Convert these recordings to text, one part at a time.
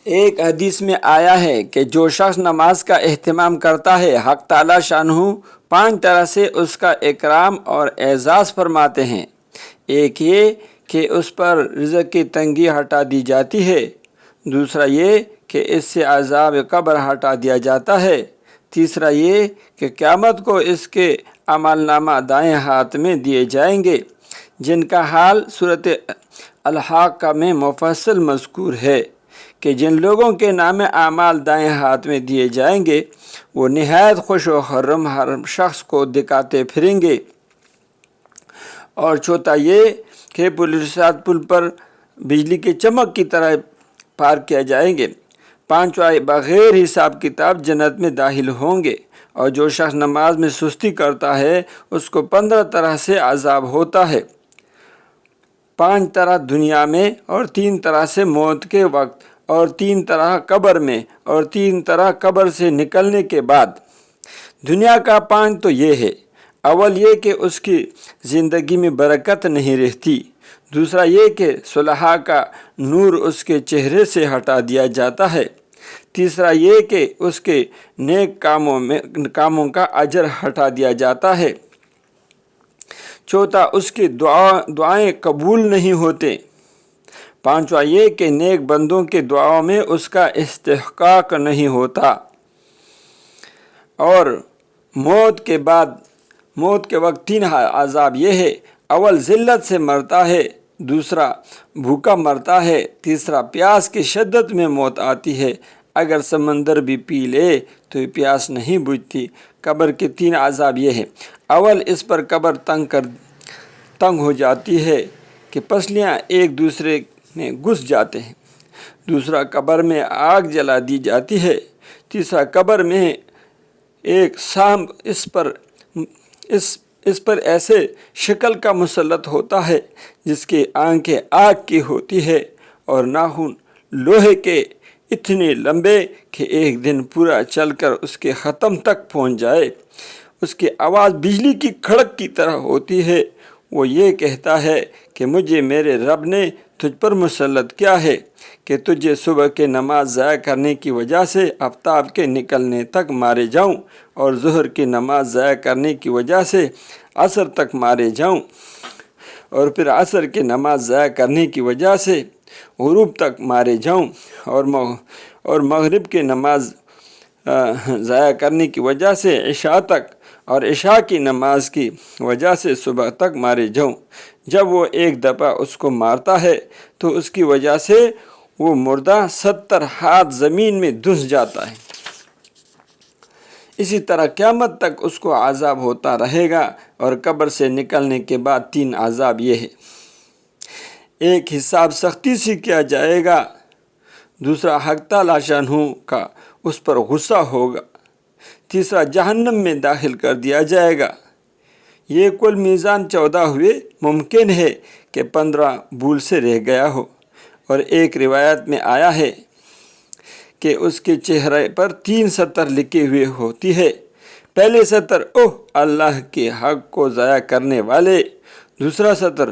ایک حدیث میں آیا ہے کہ جو شخص نماز کا اہتمام کرتا ہے حق تعالی شانہ 5 طرح سے اس کا اکرام اور اعزاز فرماتے ہیں۔ ایک یہ کہ اس پر رزق کی تنگی ہٹا دی جاتی ہے، دوسرا یہ کہ اس سے عذاب قبر ہٹا دیا جاتا ہے، تیسرا یہ کہ قیامت کو اس کے عمل نامہ دائیں ہاتھ میں دیے جائیں گے، جن کا حال سورۃ الحاقہ میں مفصل مذکور ہے کہ جن لوگوں کے نام اعمال دائیں ہاتھ میں دیے جائیں گے وہ نہایت خوش و خرم ہر شخص کو دکھاتے پھریں گے۔ اور چوتھا یہ کہ پل پر بجلی کی چمک کی طرح پار کیا جائیں گے۔ پانچواں بغیر حساب کتاب جنت میں داخل ہوں گے۔ اور جو شخص نماز میں سستی کرتا ہے اس کو 15 طرح سے عذاب ہوتا ہے، 5 طرح دنیا میں اور 3 طرح سے موت کے وقت اور 3 طرح قبر میں اور 3 طرح قبر سے نکلنے کے بعد۔ دنیا کا 5 تو یہ ہے، اول یہ کہ اس کی زندگی میں برکت نہیں رہتی، دوسرا یہ کہ صلحاء کا نور اس کے چہرے سے ہٹا دیا جاتا ہے، تیسرا یہ کہ اس کے نیک کاموں کا اجر ہٹا دیا جاتا ہے، چوتھا اس کی دعائیں قبول نہیں ہوتے، پانچواں یہ کہ نیک بندوں کے دعاؤں میں اس کا استحقاق نہیں ہوتا، اور موت کے وقت 3 عذاب یہ ہے، اول ذلت سے مرتا ہے، دوسرا بھوکا مرتا ہے، تیسرا پیاس کی شدت میں موت آتی ہے، اگر سمندر بھی پی لے تو پیاس نہیں بجھتی۔ قبر کے 3 عذاب یہ ہے، اول اس پر قبر تنگ ہو جاتی ہے کہ پسلیاں ایک دوسرے میں گھس جاتے ہیں، دوسرا قبر میں آگ جلا دی جاتی ہے، تیسرا قبر میں ایک سانپ اس پر ایسے شکل کا مسلط ہوتا ہے جس کی آنکھیں آگ کی ہوتی ہے اور ناخن لوہے کے اتنے لمبے کہ ایک دن پورا چل کر اس کے ختم تک پہنچ جائے، اس کی آواز بجلی کی کھڑک کی طرح ہوتی ہے، وہ یہ کہتا ہے کہ مجھے میرے رب نے تجھ پر مسلط کیا ہے کہ تجھے صبح کے نماز ضائع کرنے کی وجہ سے آفتاب کے نکلنے تک مارے جاؤں اور ظہر کی نماز ضائع کرنے کی وجہ سے عصر تک مارے جاؤں اور پھر عصر کی نماز ضائع کرنے کی وجہ سے غروب تک مارے جاؤں اور مغرب کی نماز ضائع کرنے کی وجہ سے عشاء تک اور عشاء کی نماز کی وجہ سے صبح تک مارے جاؤں۔ جب وہ ایک دفعہ اس کو مارتا ہے تو اس کی وجہ سے وہ مردہ 70 ہاتھ زمین میں دھس جاتا ہے۔ اسی طرح قیامت تک اس کو عذاب ہوتا رہے گا، اور قبر سے نکلنے کے بعد 3 عذاب یہ ہے، ایک حساب سختی سے کیا جائے گا، دوسرا حق تعالی شانہ کا اس پر غصہ ہوگا، تیسرا جہنم میں داخل کر دیا جائے گا۔ یہ کل میزان 14 ہوئے، ممکن ہے کہ 15 بھول سے رہ گیا ہو، اور ایک روایت میں آیا ہے کہ اس کے چہرے پر 3 سطر لکھی ہوئی ہوتی ہے، پہلے سطر اوہ اللہ کے حق کو ضائع کرنے والے، دوسرا سطر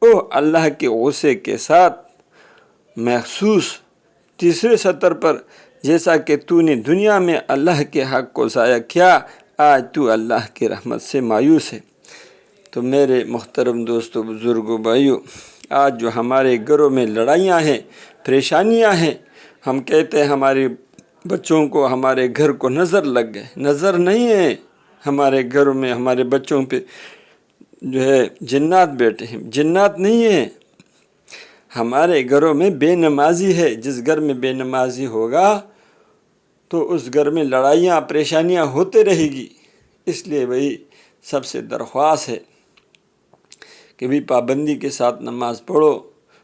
اوہ اللہ کے غصے کے ساتھ محسوس، تیسرے سطر پر جیسا کہ تو نے دنیا میں اللہ کے حق کو ضائع کیا آج تو اللہ کی رحمت سے مایوس ہے۔ تو میرے محترم دوستو، بزرگوں، بھائیوں، آج جو ہمارے گھروں میں لڑائیاں ہیں، پریشانیاں ہیں، ہم کہتے ہیں ہمارے بچوں کو ہمارے گھر کو نظر لگ گئے، نظر نہیں ہے، ہمارے گھروں میں ہمارے بچوں پہ جو ہے جنات بیٹھے ہیں، جنات نہیں ہیں، ہمارے گھروں میں بے نمازی ہے۔ جس گھر میں بے نمازی ہوگا تو اس گھر میں لڑائیاں پریشانیاں ہوتے رہے گی۔ اس لیے وہی سب سے درخواست ہے کہ بھی پابندی کے ساتھ نماز پڑھو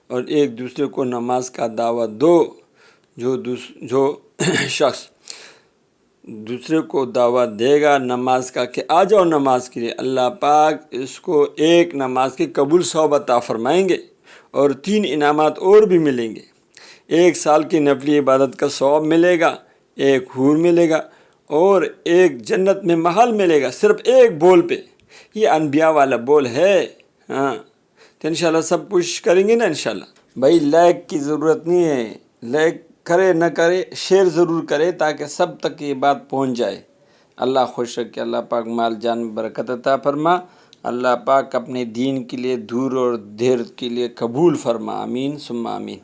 اور ایک دوسرے کو نماز کا دعوت دو۔ جو شخص دوسرے کو دعوت دے گا نماز کا کہ آ جاؤ نماز کے لیے، اللہ پاک اس کو ایک نماز کے قبول 100 عطا فرمائیں گے، اور 3 انعامات اور بھی ملیں گے۔ 1 سال کی نفلی عبادت کا ثواب ملے گا، 1 حور ملے گا، اور 1 جنت میں محل ملے گا، صرف 1 بول پہ۔ یہ انبیاء والا بول ہے، تو انشاءاللہ سب کوشش کریں گے نا انشاءاللہ۔ بھائی لائک کی ضرورت نہیں ہے، لائک کرے نہ کرے شیئر ضرور کرے تاکہ سب تک یہ بات پہنچ جائے۔ اللہ خوش رکھے، اللہ پاک مال جان میں برکت عطا فرما، اللہ پاک اپنے دین کے لیے دور اور دیر کے لیے قبول فرما، آمین ثم آمین۔